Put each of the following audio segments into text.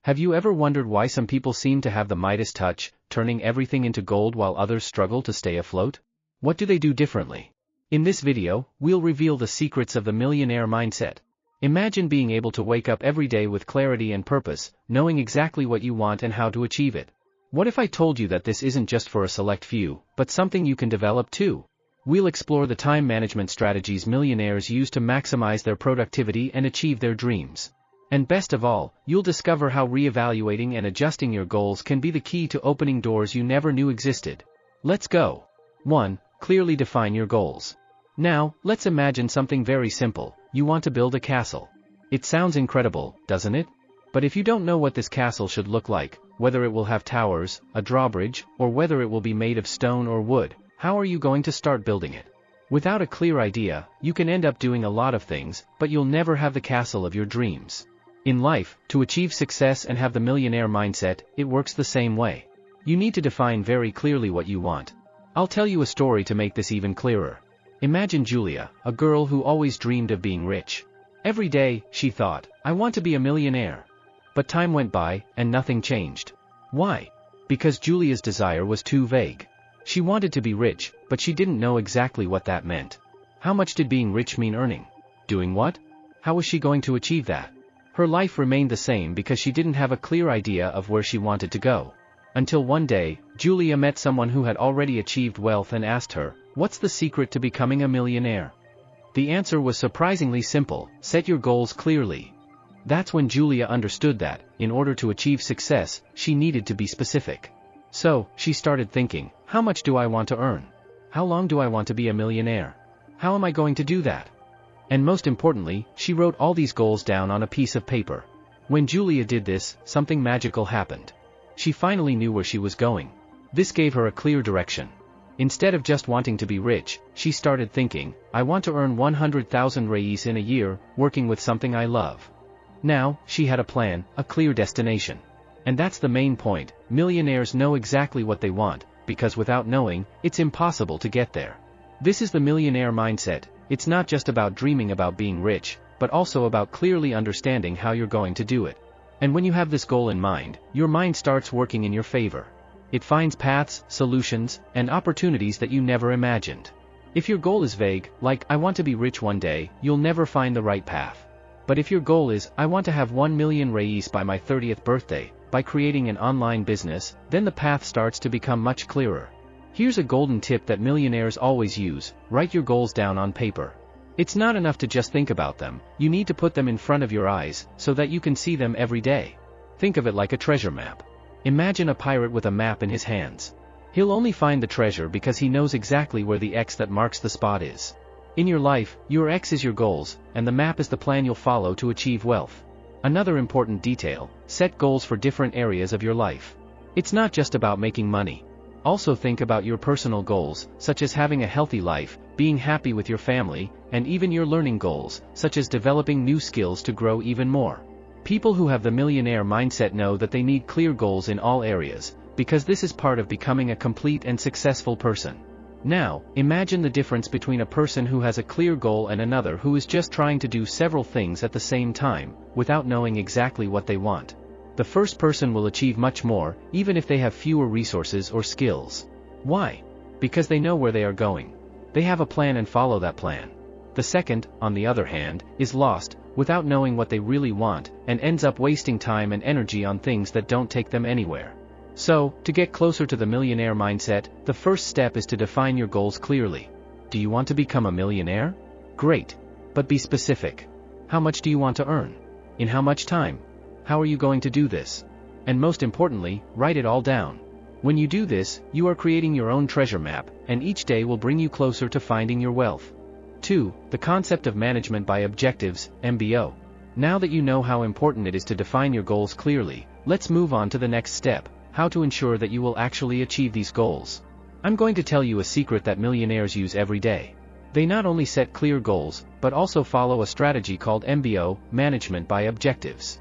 Have you ever wondered why some people seem to have the Midas touch, turning everything into gold while others struggle to stay afloat? What do they do differently? In this video, we'll reveal the secrets of the millionaire mindset. Imagine being able to wake up every day with clarity and purpose, knowing exactly what you want and how to achieve it. What if I told you that this isn't just for a select few, but something you can develop too? We'll explore the time management strategies millionaires use to maximize their productivity and achieve their dreams. And best of all, you'll discover how reevaluating and adjusting your goals can be the key to opening doors you never knew existed. Let's go. 1. Clearly define your goals. Now, let's imagine something very simple. You want to build a castle. It sounds incredible, doesn't it? But if you don't know what this castle should look like, whether it will have towers, a drawbridge, or whether it will be made of stone or wood, how are you going to start building it? Without a clear idea, you can end up doing a lot of things, but you'll never have the castle of your dreams. In life, to achieve success and have the millionaire mindset, it works the same way. You need to define very clearly what you want. I'll tell you a story to make this even clearer. Imagine Julia, a girl who always dreamed of being rich. Every day, she thought, I want to be a millionaire. But time went by, and nothing changed. Why? Because Julia's desire was too vague. She wanted to be rich, but she didn't know exactly what that meant. How much did being rich mean earning? Doing what? How was she going to achieve that? Her life remained the same because she didn't have a clear idea of where she wanted to go. Until one day, Julia met someone who had already achieved wealth and asked her, what's the secret to becoming a millionaire? The answer was surprisingly simple: set your goals clearly. That's when Julia understood that, in order to achieve success, she needed to be specific. So, she started thinking, how much do I want to earn? How long do I want to be a millionaire? How am I going to do that? And most importantly, she wrote all these goals down on a piece of paper. When Julia did this, something magical happened. She finally knew where she was going. This gave her a clear direction. Instead of just wanting to be rich, she started thinking, I want to earn 100,000 reais in a year, working with something I love. Now, she had a plan, a clear destination. And that's the main point: millionaires know exactly what they want, because without knowing, it's impossible to get there. This is the millionaire mindset. It's not just about dreaming about being rich, but also about clearly understanding how you're going to do it. And when you have this goal in mind, your mind starts working in your favor. It finds paths, solutions, and opportunities that you never imagined. If your goal is vague, like, I want to be rich one day, you'll never find the right path. But if your goal is, I want to have 1 million reais by my 30th birthday, by creating an online business, then the path starts to become much clearer. Here's a golden tip that millionaires always use: write your goals down on paper. It's not enough to just think about them, you need to put them in front of your eyes, so that you can see them every day. Think of it like a treasure map. Imagine a pirate with a map in his hands. He'll only find the treasure because he knows exactly where the X that marks the spot is. In your life, your X is your goals, and the map is the plan you'll follow to achieve wealth. Another important detail: set goals for different areas of your life. It's not just about making money. Also think about your personal goals, such as having a healthy life, being happy with your family, and even your learning goals, such as developing new skills to grow even more. People who have the millionaire mindset know that they need clear goals in all areas, because this is part of becoming a complete and successful person. Now, imagine the difference between a person who has a clear goal and another who is just trying to do several things at the same time, without knowing exactly what they want. The first person will achieve much more, even if they have fewer resources or skills. Why? Because they know where they are going. They have a plan and follow that plan. The second, on the other hand, is lost, without knowing what they really want, and ends up wasting time and energy on things that don't take them anywhere. So, to get closer to the millionaire mindset, the first step is to define your goals clearly. Do you want to become a millionaire? Great. But be specific. How much do you want to earn? In how much time? How are you going to do this? And most importantly, write it all down. When you do this, you are creating your own treasure map, and each day will bring you closer to finding your wealth. 2. The concept of management by objectives, MBO. Now that you know how important it is to define your goals clearly, let's move on to the next step: how to ensure that you will actually achieve these goals. I'm going to tell you a secret that millionaires use every day. They not only set clear goals, but also follow a strategy called MBO, management by objectives.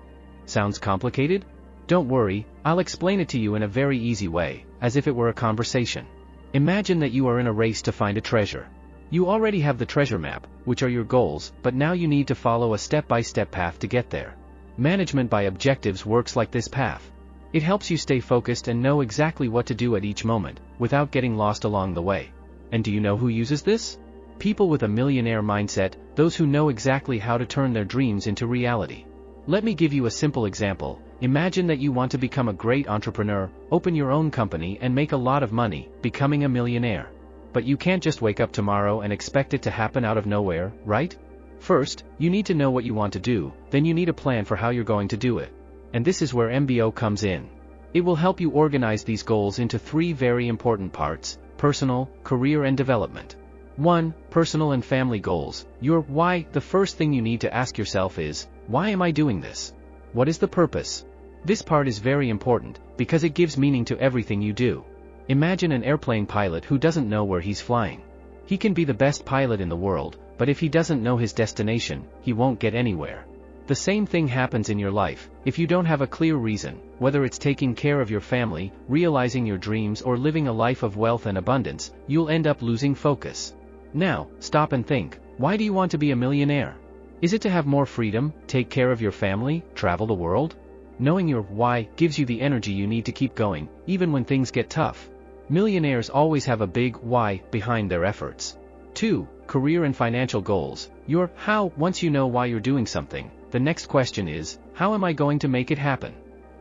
Sounds complicated? Don't worry, I'll explain it to you in a very easy way, as if it were a conversation. Imagine that you are in a race to find a treasure. You already have the treasure map, which are your goals, but now you need to follow a step-by-step path to get there. Management by objectives works like this path. It helps you stay focused and know exactly what to do at each moment, without getting lost along the way. And do you know who uses this? People with a millionaire mindset, those who know exactly how to turn their dreams into reality. Let me give you a simple example. Imagine that you want to become a great entrepreneur, open your own company and make a lot of money, becoming a millionaire. But you can't just wake up tomorrow and expect it to happen out of nowhere, right? First, you need to know what you want to do, then you need a plan for how you're going to do it. And this is where MBO comes in. It will help you organize these goals into three very important parts: personal, career and development. 1. Personal and family goals. Your why. The first thing you need to ask yourself is, why am I doing this? What is the purpose? This part is very important, because it gives meaning to everything you do. Imagine an airplane pilot who doesn't know where he's flying. He can be the best pilot in the world, but if he doesn't know his destination, he won't get anywhere. The same thing happens in your life. If you don't have a clear reason, whether it's taking care of your family, realizing your dreams or living a life of wealth and abundance, you'll end up losing focus. Now, stop and think, why do you want to be a millionaire? Is it to have more freedom, take care of your family, travel the world? Knowing your why gives you the energy you need to keep going, even when things get tough. Millionaires always have a big why behind their efforts. 2. Career and financial goals. Your how. Once you know why you're doing something, the next question is, how am I going to make it happen?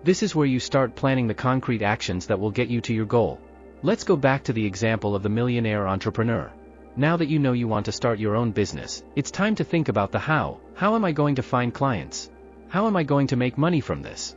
This is where you start planning the concrete actions that will get you to your goal. Let's go back to the example of the millionaire entrepreneur. Now that you know you want to start your own business, it's time to think about the how. How am I going to find clients? How am I going to make money from this?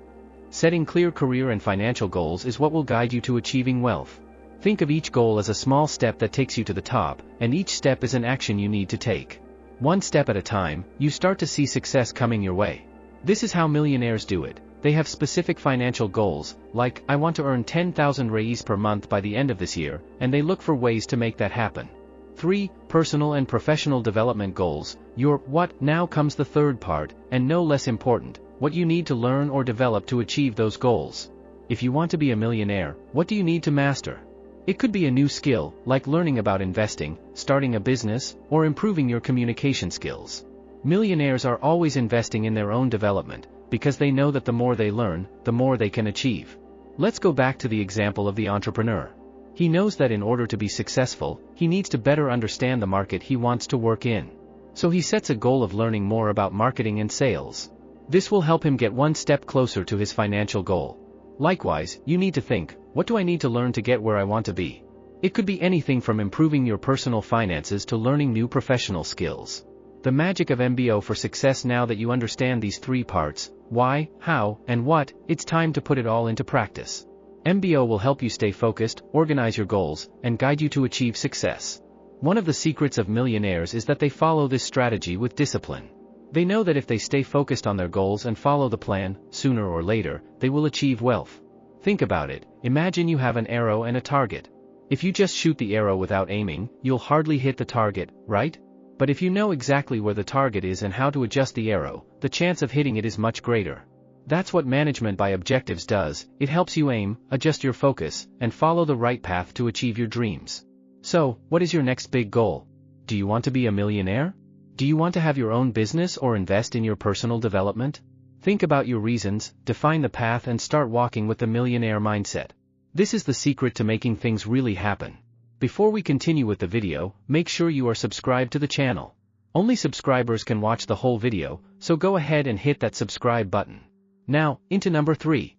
Setting clear career and financial goals is what will guide you to achieving wealth. Think of each goal as a small step that takes you to the top, and each step is an action you need to take. One step at a time, you start to see success coming your way. This is how millionaires do it. They have specific financial goals, like, I want to earn 10,000 reais per month by the end of this year, and they look for ways to make that happen. 3. Personal and professional development goals. Your what. Now comes the third part, and no less important, what you need to learn or develop to achieve those goals. If you want to be a millionaire, what do you need to master? It could be a new skill, like learning about investing, starting a business, or improving your communication skills. Millionaires are always investing in their own development, because they know that the more they learn, the more they can achieve. Let's go back to the example of the entrepreneur. He knows that in order to be successful, he needs to better understand the market he wants to work in. So he sets a goal of learning more about marketing and sales. This will help him get one step closer to his financial goal. Likewise, you need to think, what do I need to learn to get where I want to be? It could be anything from improving your personal finances to learning new professional skills. The magic of MBO for success. Now that you understand these three parts, why, how, and what, it's time to put it all into practice. MBO will help you stay focused, organize your goals, and guide you to achieve success. One of the secrets of millionaires is that they follow this strategy with discipline. They know that if they stay focused on their goals and follow the plan, sooner or later, they will achieve wealth. Think about it. Imagine you have an arrow and a target. If you just shoot the arrow without aiming, you'll hardly hit the target, right? But if you know exactly where the target is and how to adjust the arrow, the chance of hitting it is much greater. That's what management by objectives does. It helps you aim, adjust your focus, and follow the right path to achieve your dreams. So, what is your next big goal? Do you want to be a millionaire? Do you want to have your own business or invest in your personal development? Think about your reasons, define the path and start walking with the millionaire mindset. This is the secret to making things really happen. Before we continue with the video, make sure you are subscribed to the channel. Only subscribers can watch the whole video, so go ahead and hit that subscribe button. Now, into number 3.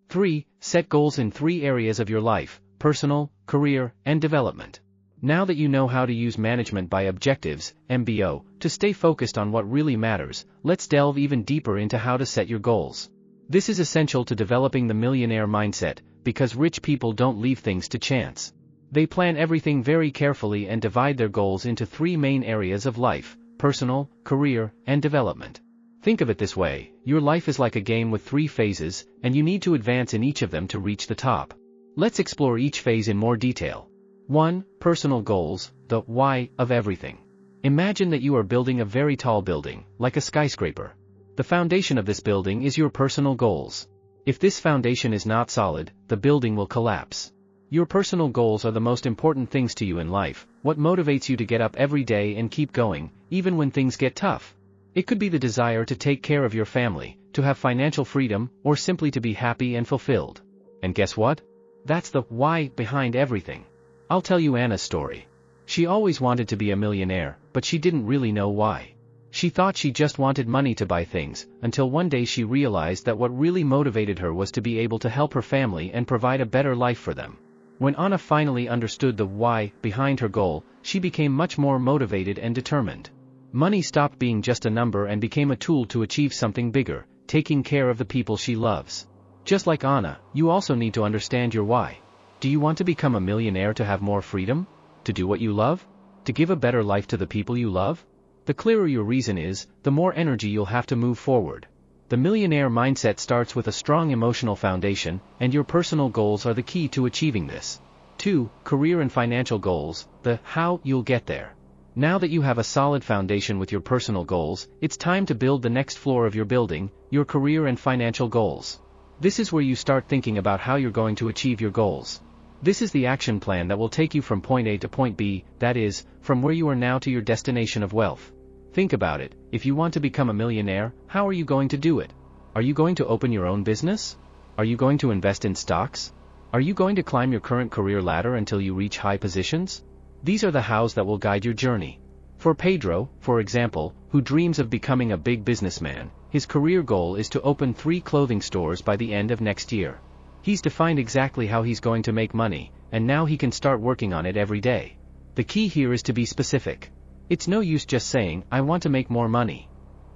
3. Set goals in 3 areas of your life: personal, career, and development. Now that you know how to use management by objectives, MBO, to stay focused on what really matters, let's delve even deeper into how to set your goals. This is essential to developing the millionaire mindset, because rich people don't leave things to chance. They plan everything very carefully and divide their goals into 3 main areas of life: personal, career, and development. Think of it this way: your life is like a game with 3 phases, and you need to advance in each of them to reach the top. Let's explore each phase in more detail. 1. Personal goals, the why of everything. Imagine that you are building a very tall building, like a skyscraper. The foundation of this building is your personal goals. If this foundation is not solid, the building will collapse. Your personal goals are the most important things to you in life, what motivates you to get up every day and keep going, even when things get tough. It could be the desire to take care of your family, to have financial freedom, or simply to be happy and fulfilled. And guess what? That's the why behind everything. I'll tell you Anna's story. She always wanted to be a millionaire, but she didn't really know why. She thought she just wanted money to buy things, until one day she realized that what really motivated her was to be able to help her family and provide a better life for them. When Anna finally understood the why behind her goal, she became much more motivated and determined. Money stopped being just a number and became a tool to achieve something bigger, taking care of the people she loves. Just like Anna, you also need to understand your why. Do you want to become a millionaire to have more freedom? To do what you love? To give a better life to the people you love? The clearer your reason is, the more energy you'll have to move forward. The millionaire mindset starts with a strong emotional foundation, and your personal goals are the key to achieving this. 2. Career and financial goals, the how you'll get there. Now that you have a solid foundation with your personal goals, it's time to build the next floor of your building, your career and financial goals. This is where you start thinking about how you're going to achieve your goals. This is the action plan that will take you from point A to point B, that is, from where you are now to your destination of wealth. Think about it, if you want to become a millionaire, how are you going to do it? Are you going to open your own business? Are you going to invest in stocks? Are you going to climb your current career ladder until you reach high positions? These are the hows that will guide your journey. For Pedro, for example, who dreams of becoming a big businessman, his career goal is to open 3 clothing stores by the end of next year. He's defined exactly how he's going to make money, and now he can start working on it every day. The key here is to be specific. It's no use just saying, I want to make more money.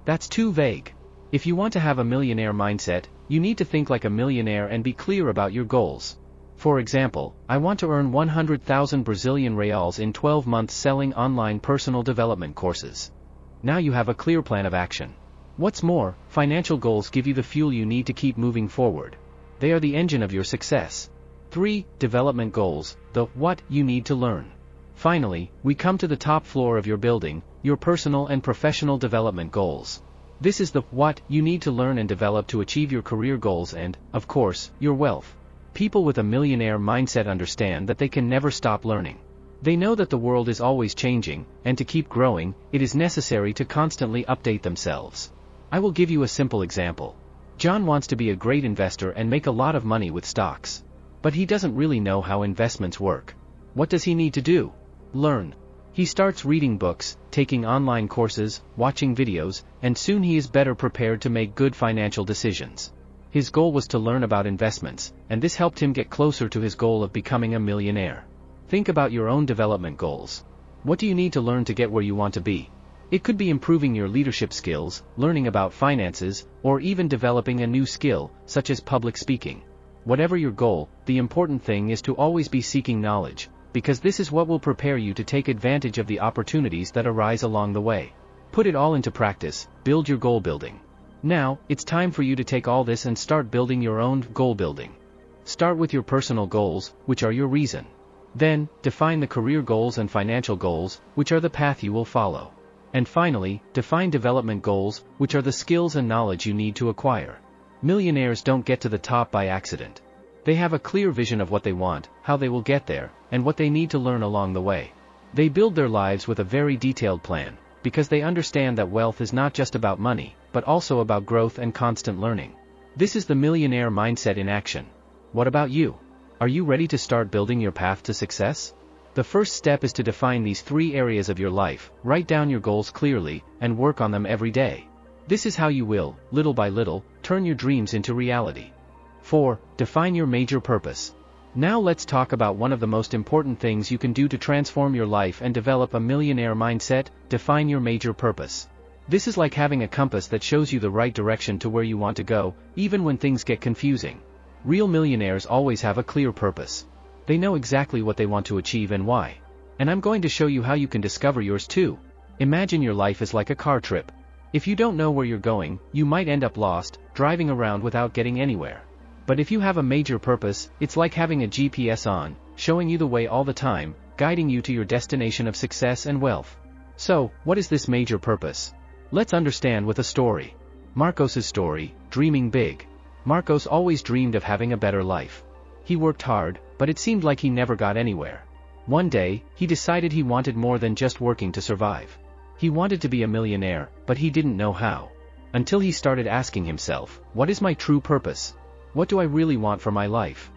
That's too vague. If you want to have a millionaire mindset, you need to think like a millionaire and be clear about your goals. For example, I want to earn 100,000 Brazilian reals in 12 months selling online personal development courses. Now you have a clear plan of action. What's more, financial goals give you the fuel you need to keep moving forward. They are the engine of your success. 3. Development goals, the what you need to learn. Finally, we come to the top floor of your building, your personal and professional development goals. This is the what you need to learn and develop to achieve your career goals and, of course, your wealth. People with a millionaire mindset understand that they can never stop learning. They know that the world is always changing, and to keep growing, it is necessary to constantly update themselves. I will give you a simple example. John wants to be a great investor and make a lot of money with stocks. But he doesn't really know how investments work. What does he need to do? Learn. He starts reading books, taking online courses, watching videos, and soon he is better prepared to make good financial decisions. His goal was to learn about investments, and this helped him get closer to his goal of becoming a millionaire. Think about your own development goals. What do you need to learn to get where you want to be? It could be improving your leadership skills, learning about finances, or even developing a new skill, such as public speaking. Whatever your goal, the important thing is to always be seeking knowledge, because this is what will prepare you to take advantage of the opportunities that arise along the way. Put it all into practice, build your goal building. Now, it's time for you to take all this and start building your own goal building. Start with your personal goals, which are your reason. Then, define the career goals and financial goals, which are the path you will follow. And finally, define development goals, which are the skills and knowledge you need to acquire. Millionaires don't get to the top by accident. They have a clear vision of what they want, how they will get there, and what they need to learn along the way. They build their lives with a very detailed plan, because they understand that wealth is not just about money, but also about growth and constant learning. This is the millionaire mindset in action. What about you? Are you ready to start building your path to success? The first step is to define these 3 areas of your life, write down your goals clearly, and work on them every day. This is how you will, little by little, turn your dreams into reality. 4. Define your major purpose. Now let's talk about one of the most important things you can do to transform your life and develop a millionaire mindset. Define your major purpose. This is like having a compass that shows you the right direction to where you want to go, even when things get confusing. Real millionaires always have a clear purpose. They know exactly what they want to achieve and why. And I'm going to show you how you can discover yours too. Imagine your life is like a car trip. If you don't know where you're going, you might end up lost, driving around without getting anywhere. But if you have a major purpose, it's like having a GPS on, showing you the way all the time, guiding you to your destination of success and wealth. So, what is this major purpose? Let's understand with a story. Marcos's story, dreaming big. Marcos always dreamed of having a better life. He worked hard, but it seemed like he never got anywhere. One day, he decided he wanted more than just working to survive. He wanted to be a millionaire, but he didn't know how. until he started asking himself, what is my true purpose? What do I really want for my life?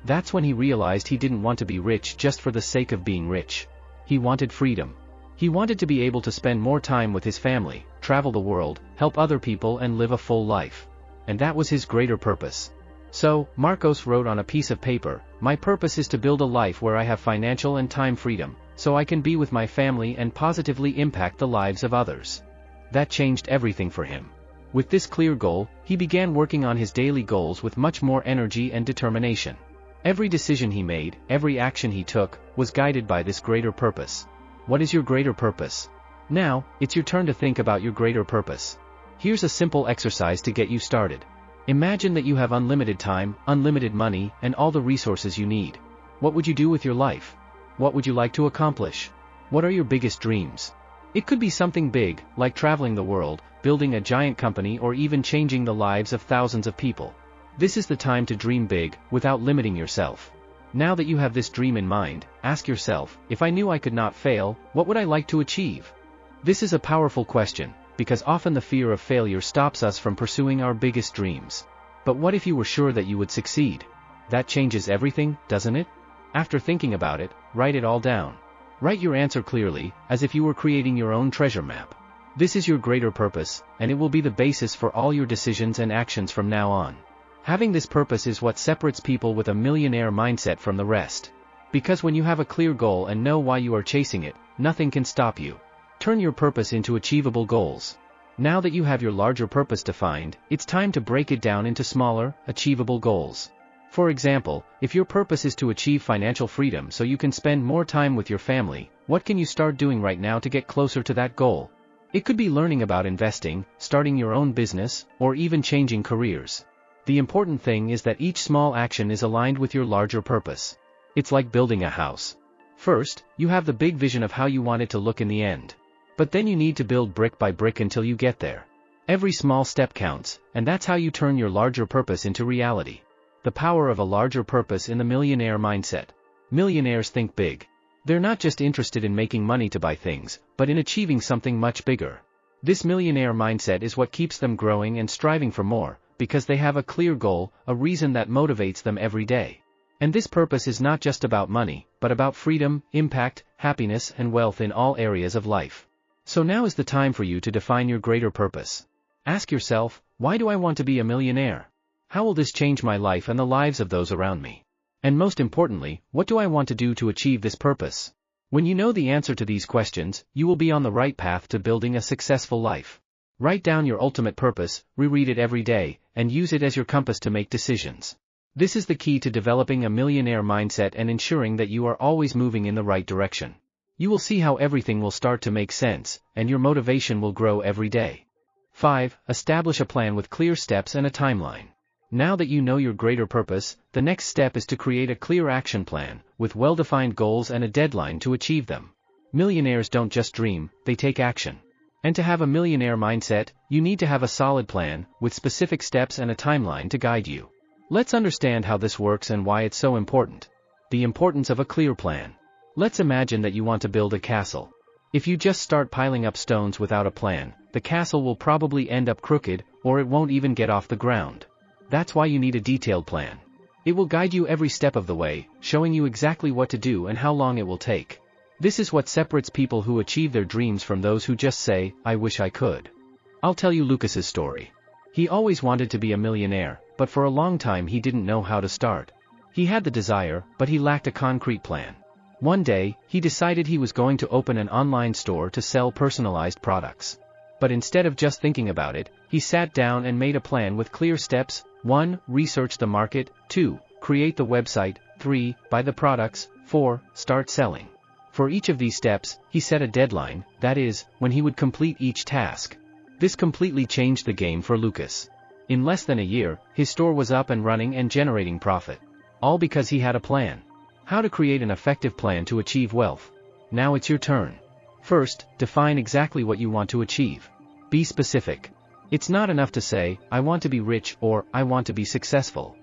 That's when he realized he didn't want to be rich just for the sake of being rich. He wanted freedom. He wanted to be able to spend more time with his family, travel the world, help other people and live a full life. And that was his greater purpose. So, Marcos wrote on a piece of paper, "My purpose is to build a life where I have financial and time freedom, so I can be with my family and positively impact the lives of others." That changed everything for him. With this clear goal, he began working on his daily goals with much more energy and determination. Every decision he made, every action he took, was guided by this greater purpose. What is your greater purpose? Now, it's your turn to think about your greater purpose. Here's a simple exercise to get you started. Imagine that you have unlimited time, unlimited money, and all the resources you need. What would you do with your life? What would you like to accomplish? What are your biggest dreams? It could be something big, like traveling the world, building a giant company, or even changing the lives of thousands of people. This is the time to dream big, without limiting yourself. Now that you have this dream in mind, ask yourself, if I knew I could not fail, what would I like to achieve? This is a powerful question, because often the fear of failure stops us from pursuing our biggest dreams. But what if you were sure that you would succeed? That changes everything, doesn't it? After thinking about it, write it all down. Write your answer clearly, as if you were creating your own treasure map. This is your greater purpose, and it will be the basis for all your decisions and actions from now on. Having this purpose is what separates people with a millionaire mindset from the rest. Because when you have a clear goal and know why you are chasing it, nothing can stop you. Turn your purpose into achievable goals. Now that you have your larger purpose defined, it's time to break it down into smaller, achievable goals. For example, if your purpose is to achieve financial freedom so you can spend more time with your family, what can you start doing right now to get closer to that goal? It could be learning about investing, starting your own business, or even changing careers. The important thing is that each small action is aligned with your larger purpose. It's like building a house. First, you have the big vision of how you want it to look in the end. But then you need to build brick by brick until you get there. Every small step counts, and that's how you turn your larger purpose into reality. The power of a larger purpose in the millionaire mindset. Millionaires think big. They're not just interested in making money to buy things, but in achieving something much bigger. This millionaire mindset is what keeps them growing and striving for more, because they have a clear goal, a reason that motivates them every day. And this purpose is not just about money, but about freedom, impact, happiness, and wealth in all areas of life. So now is the time for you to define your greater purpose. Ask yourself, why do I want to be a millionaire? How will this change my life and the lives of those around me? And most importantly, what do I want to do to achieve this purpose? When you know the answer to these questions, you will be on the right path to building a successful life. Write down your ultimate purpose, reread it every day, and use it as your compass to make decisions. This is the key to developing a millionaire mindset and ensuring that you are always moving in the right direction. You will see how everything will start to make sense, and your motivation will grow every day. 5. Establish a plan with clear steps and a timeline. Now that you know your greater purpose, the next step is to create a clear action plan, with well-defined goals and a deadline to achieve them. Millionaires don't just dream, they take action. And to have a millionaire mindset, you need to have a solid plan, with specific steps and a timeline to guide you. Let's understand how this works and why it's so important. The importance of a clear plan. Let's imagine that you want to build a castle. If you just start piling up stones without a plan, the castle will probably end up crooked, or it won't even get off the ground. That's why you need a detailed plan. It will guide you every step of the way, showing you exactly what to do and how long it will take. This is what separates people who achieve their dreams from those who just say, "I wish I could." I'll tell you Lucas's story. He always wanted to be a millionaire, but for a long time he didn't know how to start. He had the desire, but he lacked a concrete plan. One day, he decided he was going to open an online store to sell personalized products. But instead of just thinking about it, he sat down and made a plan with clear steps. 1. Research the market. 2. Create the website. 3. Buy the products. 4. Start selling. For each of these steps, he set a deadline, that is, when he would complete each task. This completely changed the game for Lucas. In less than a year, his store was up and running and generating profit. All because he had a plan. How to create an effective plan to achieve wealth. Now it's your turn. First, define exactly what you want to achieve. Be specific. It's not enough to say, "I want to be rich," or "I want to be successful."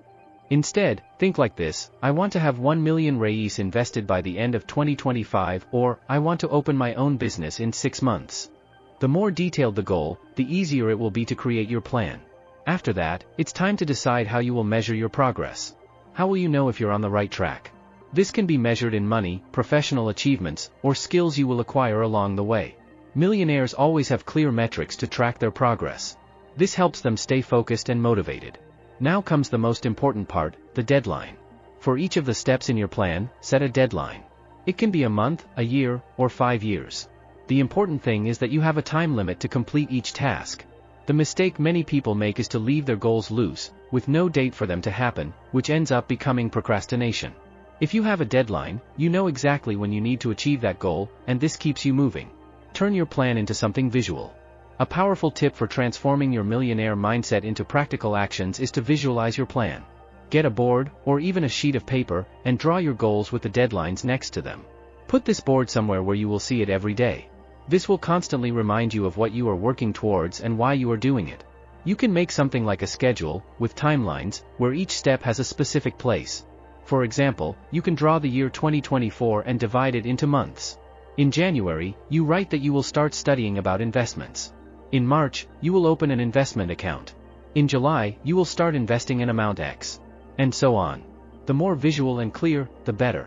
Instead, think like this: I want to have 1 million reais invested by the end of 2025, or I want to open my own business in 6 months. The more detailed the goal, the easier it will be to create your plan. After that, it's time to decide how you will measure your progress. How will you know if you're on the right track? This can be measured in money, professional achievements, or skills you will acquire along the way. Millionaires always have clear metrics to track their progress. This helps them stay focused and motivated. Now comes the most important part, the deadline. For each of the steps in your plan, set a deadline. It can be a month, a year, or 5 years. The important thing is that you have a time limit to complete each task. The mistake many people make is to leave their goals loose, with no date for them to happen, which ends up becoming procrastination. If you have a deadline, you know exactly when you need to achieve that goal, and this keeps you moving. Turn your plan into something visual. A powerful tip for transforming your millionaire mindset into practical actions is to visualize your plan. Get a board, or even a sheet of paper, and draw your goals with the deadlines next to them. Put this board somewhere where you will see it every day. This will constantly remind you of what you are working towards and why you are doing it. You can make something like a schedule, with timelines, where each step has a specific place. For example, you can draw the year 2024 and divide it into months. In January, you write that you will start studying about investments. In March, you will open an investment account. In July, you will start investing in amount X. And so on. The more visual and clear, the better.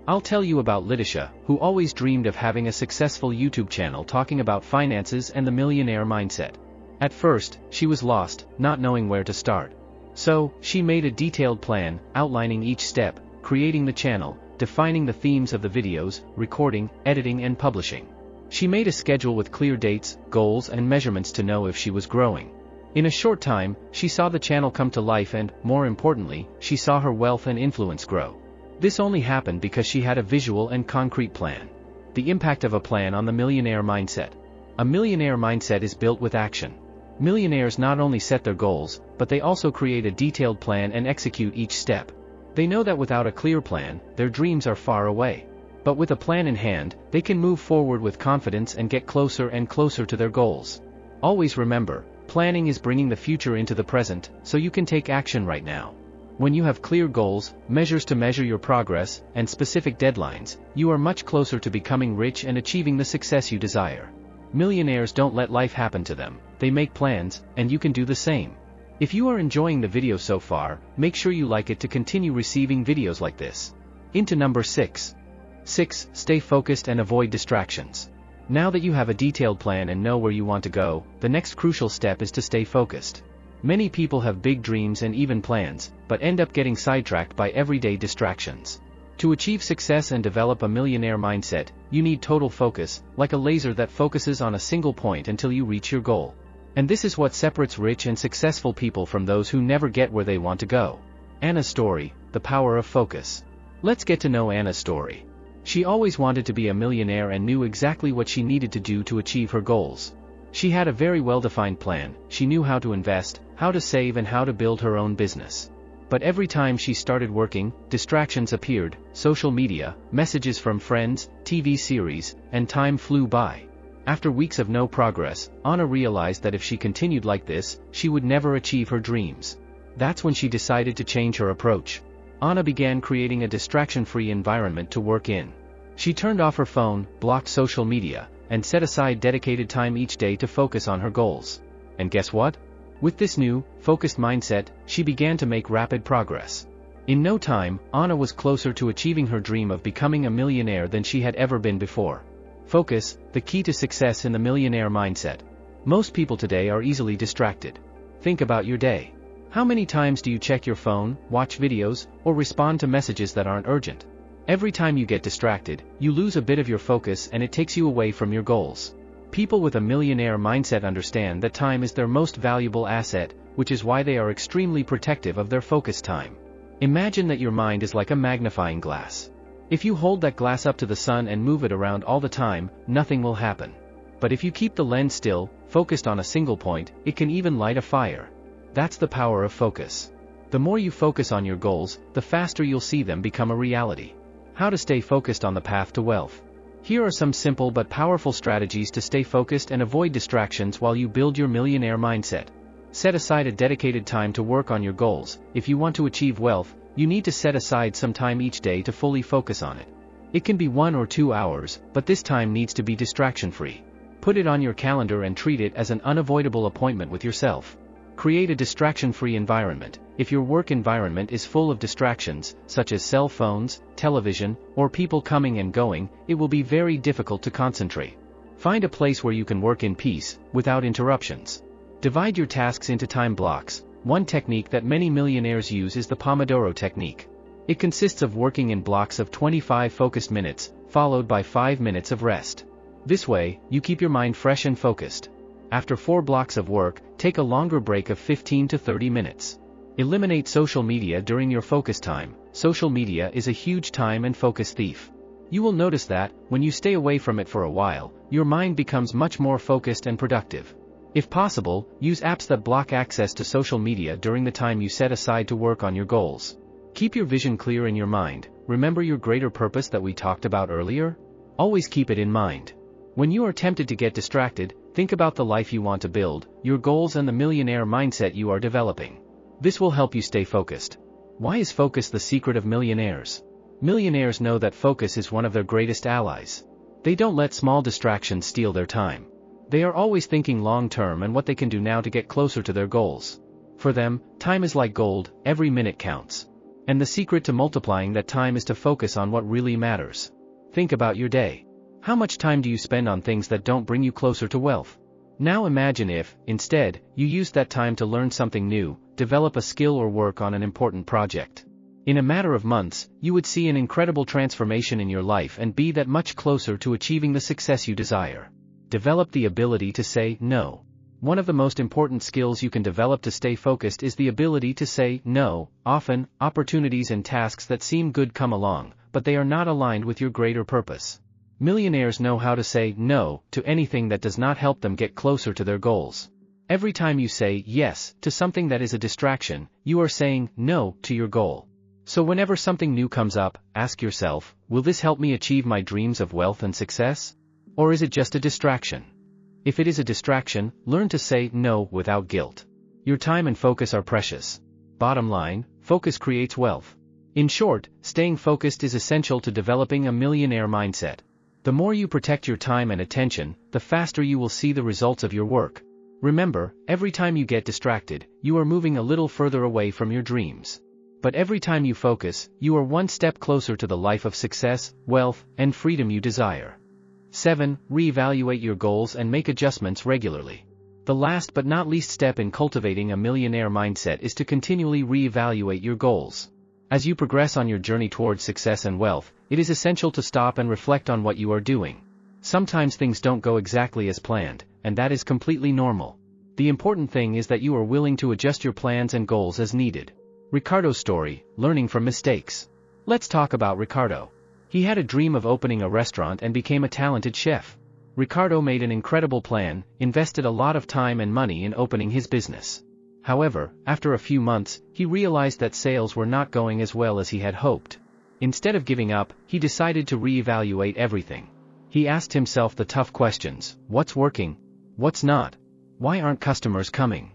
I'll tell you about Lidisha, who always dreamed of having a successful YouTube channel talking about finances and the millionaire mindset. At first, she was lost, not knowing where to start. So, she made a detailed plan, outlining each step, creating the channel, defining the themes of the videos, recording, editing and publishing. She made a schedule with clear dates, goals and measurements to know if she was growing. In a short time, she saw the channel come to life and, more importantly, she saw her wealth and influence grow. This only happened because she had a visual and concrete plan. The impact of a plan on the millionaire mindset. A millionaire mindset is built with action. Millionaires not only set their goals, but they also create a detailed plan and execute each step. They know that without a clear plan, their dreams are far away. But with a plan in hand, they can move forward with confidence and get closer and closer to their goals. Always remember, planning is bringing the future into the present, so you can take action right now. When you have clear goals, measures to measure your progress, and specific deadlines, you are much closer to becoming rich and achieving the success you desire. Millionaires don't let life happen to them, they make plans, and you can do the same. If you are enjoying the video so far, make sure you like it to continue receiving videos like this. Into number 6. 6. Stay focused and avoid distractions. Now that you have a detailed plan and know where you want to go, the next crucial step is to stay focused. Many people have big dreams and even plans, but end up getting sidetracked by everyday distractions. To achieve success and develop a millionaire mindset, you need total focus, like a laser that focuses on a single point until you reach your goal. And this is what separates rich and successful people from those who never get where they want to go. Anna's story, the power of focus. Let's get to know Anna's story. She always wanted to be a millionaire and knew exactly what she needed to do to achieve her goals. She had a very well-defined plan. She knew how to invest, how to save and how to build her own business. But every time she started working, distractions appeared, social media, messages from friends, TV series, and time flew by. After weeks of no progress, Anna realized that if she continued like this, she would never achieve her dreams. That's when she decided to change her approach. Anna began creating a distraction-free environment to work in. She turned off her phone, blocked social media, and set aside dedicated time each day to focus on her goals. And guess what? With this new, focused mindset, she began to make rapid progress. In no time, Anna was closer to achieving her dream of becoming a millionaire than she had ever been before. Focus, the key to success in the millionaire mindset. Most people today are easily distracted. Think about your day. How many times do you check your phone, watch videos, or respond to messages that aren't urgent? Every time you get distracted, you lose a bit of your focus and it takes you away from your goals. People with a millionaire mindset understand that time is their most valuable asset, which is why they are extremely protective of their focus time. Imagine that your mind is like a magnifying glass. If you hold that glass up to the sun and move it around all the time, nothing will happen. But if you keep the lens still, focused on a single point, it can even light a fire. That's the power of focus. The more you focus on your goals, the faster you'll see them become a reality. How to stay focused on the path to wealth. Here are some simple but powerful strategies to stay focused and avoid distractions while you build your millionaire mindset. Set aside a dedicated time to work on your goals. If you want to achieve wealth, you need to set aside some time each day to fully focus on it. It can be 1 or 2 hours, but this time needs to be distraction-free. Put it on your calendar and treat it as an unavoidable appointment with yourself. Create a distraction-free environment. If your work environment is full of distractions, such as cell phones, television, or people coming and going, it will be very difficult to concentrate. Find a place where you can work in peace, without interruptions. Divide your tasks into time blocks. One technique that many millionaires use is the Pomodoro technique. It consists of working in blocks of 25 focused minutes, followed by 5 minutes of rest. This way, you keep your mind fresh and focused. After 4 blocks of work, take a longer break of 15 to 30 minutes. Eliminate social media during your focus time. Social media is a huge time and focus thief. You will notice that, when you stay away from it for a while, your mind becomes much more focused and productive. If possible, use apps that block access to social media during the time you set aside to work on your goals. Keep your vision clear in your mind. Remember your greater purpose that we talked about earlier? Always keep it in mind. When you are tempted to get distracted, think about the life you want to build, your goals and the millionaire mindset you are developing. This will help you stay focused. Why is focus the secret of millionaires? Millionaires know that focus is one of their greatest allies. They don't let small distractions steal their time. They are always thinking long-term and what they can do now to get closer to their goals. For them, time is like gold, every minute counts. And the secret to multiplying that time is to focus on what really matters. Think about your day. How much time do you spend on things that don't bring you closer to wealth? Now imagine if, instead, you used that time to learn something new, develop a skill or work on an important project. In a matter of months, you would see an incredible transformation in your life and be that much closer to achieving the success you desire. Develop the ability to say no. One of the most important skills you can develop to stay focused is the ability to say no. Often, opportunities and tasks that seem good come along, but they are not aligned with your greater purpose. Millionaires know how to say no to anything that does not help them get closer to their goals. Every time you say yes to something that is a distraction, you are saying no to your goal. So whenever something new comes up, ask yourself, will this help me achieve my dreams of wealth and success? Or is it just a distraction? If it is a distraction, learn to say no without guilt. Your time and focus are precious. Bottom line, focus creates wealth. In short, staying focused is essential to developing a millionaire mindset. The more you protect your time and attention, the faster you will see the results of your work. Remember, every time you get distracted, you are moving a little further away from your dreams. But every time you focus, you are one step closer to the life of success, wealth, and freedom you desire. 7. Reevaluate your goals and make adjustments regularly. The last but not least step in cultivating a millionaire mindset is to continually reevaluate your goals. As you progress on your journey towards success and wealth, it is essential to stop and reflect on what you are doing. Sometimes things don't go exactly as planned, and that is completely normal. The important thing is that you are willing to adjust your plans and goals as needed. Ricardo's story, learning from mistakes. Let's talk about Ricardo. He had a dream of opening a restaurant and became a talented chef. Ricardo made an incredible plan, invested a lot of time and money in opening his business. However, after a few months, he realized that sales were not going as well as he had hoped. Instead of giving up, he decided to reevaluate everything. He asked himself the tough questions: what's working? What's not? Why aren't customers coming?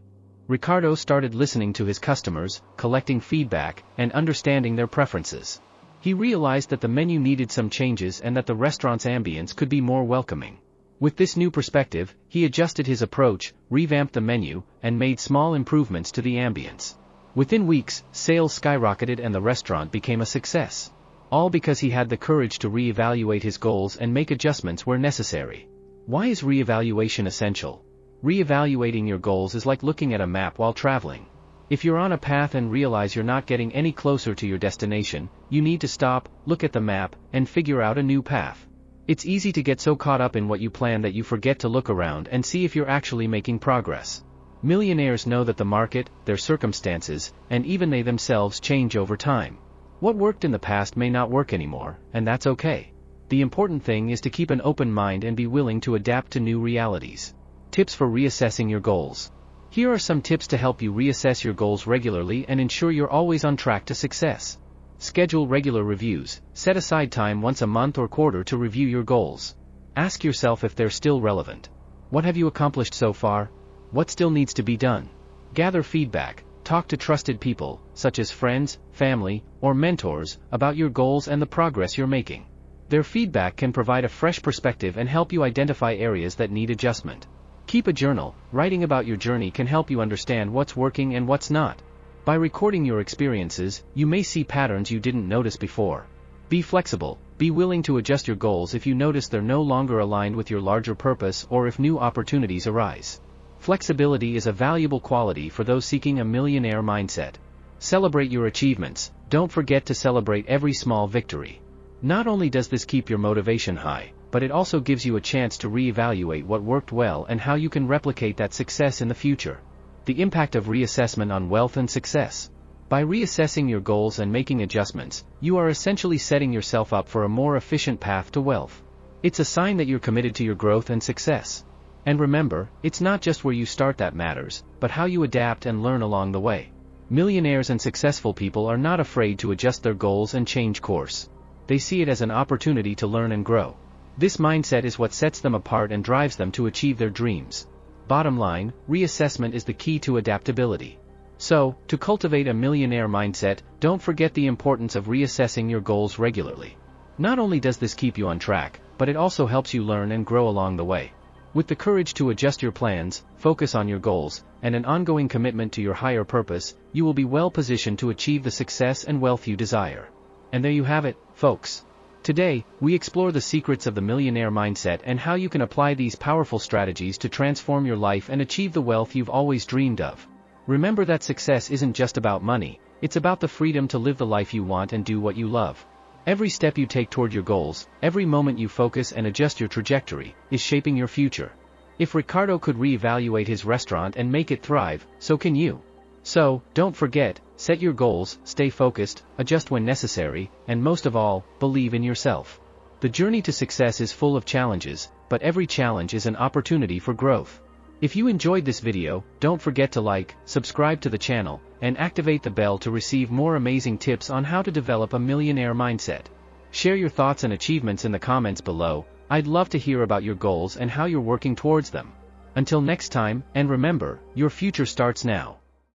Ricardo started listening to his customers, collecting feedback, and understanding their preferences. He realized that the menu needed some changes and that the restaurant's ambience could be more welcoming. With this new perspective, he adjusted his approach, revamped the menu, and made small improvements to the ambience. Within weeks, sales skyrocketed and the restaurant became a success. All because he had the courage to reevaluate his goals and make adjustments where necessary. Why is reevaluation essential? Reevaluating your goals is like looking at a map while traveling. If you're on a path and realize you're not getting any closer to your destination, you need to stop, look at the map, and figure out a new path. It's easy to get so caught up in what you plan that you forget to look around and see if you're actually making progress. Millionaires know that the market, their circumstances, and even they themselves change over time. What worked in the past may not work anymore, and that's okay. The important thing is to keep an open mind and be willing to adapt to new realities. Tips for reassessing your goals. Here are some tips to help you reassess your goals regularly and ensure you're always on track to success. Schedule regular reviews. Set aside time once a month or quarter to review your goals. Ask yourself if they're still relevant. What have you accomplished so far? What still needs to be done? Gather feedback. Talk to trusted people, such as friends, family, or mentors, about your goals and the progress you're making. Their feedback can provide a fresh perspective and help you identify areas that need adjustment. Keep a journal. Writing about your journey can help you understand what's working and what's not. By recording your experiences, you may see patterns you didn't notice before. Be flexible. Be willing to adjust your goals if you notice they're no longer aligned with your larger purpose or if new opportunities arise. Flexibility is a valuable quality for those seeking a millionaire mindset. Celebrate your achievements. Don't forget to celebrate every small victory. Not only does this keep your motivation high, but it also gives you a chance to reevaluate what worked well and how you can replicate that success in the future. The impact of reassessment on wealth and success. By reassessing your goals and making adjustments, you are essentially setting yourself up for a more efficient path to wealth. It's a sign that you're committed to your growth and success. And remember, it's not just where you start that matters, but how you adapt and learn along the way. Millionaires and successful people are not afraid to adjust their goals and change course. They see it as an opportunity to learn and grow. This mindset is what sets them apart and drives them to achieve their dreams. Bottom line, reassessment is the key to adaptability. So, to cultivate a millionaire mindset, don't forget the importance of reassessing your goals regularly. Not only does this keep you on track, but it also helps you learn and grow along the way. With the courage to adjust your plans, focus on your goals, and an ongoing commitment to your higher purpose, you will be well positioned to achieve the success and wealth you desire. And there you have it, folks. Today, we explore the secrets of the millionaire mindset and how you can apply these powerful strategies to transform your life and achieve the wealth you've always dreamed of. Remember that success isn't just about money, it's about the freedom to live the life you want and do what you love. Every step you take toward your goals, every moment you focus and adjust your trajectory, is shaping your future. If Ricardo could reevaluate his restaurant and make it thrive, so can you. So, don't forget, set your goals, stay focused, adjust when necessary, and most of all, believe in yourself. The journey to success is full of challenges, but every challenge is an opportunity for growth. If you enjoyed this video, don't forget to like, subscribe to the channel, and activate the bell to receive more amazing tips on how to develop a millionaire mindset. Share your thoughts and achievements in the comments below. I'd love to hear about your goals and how you're working towards them. Until next time, and remember, your future starts now.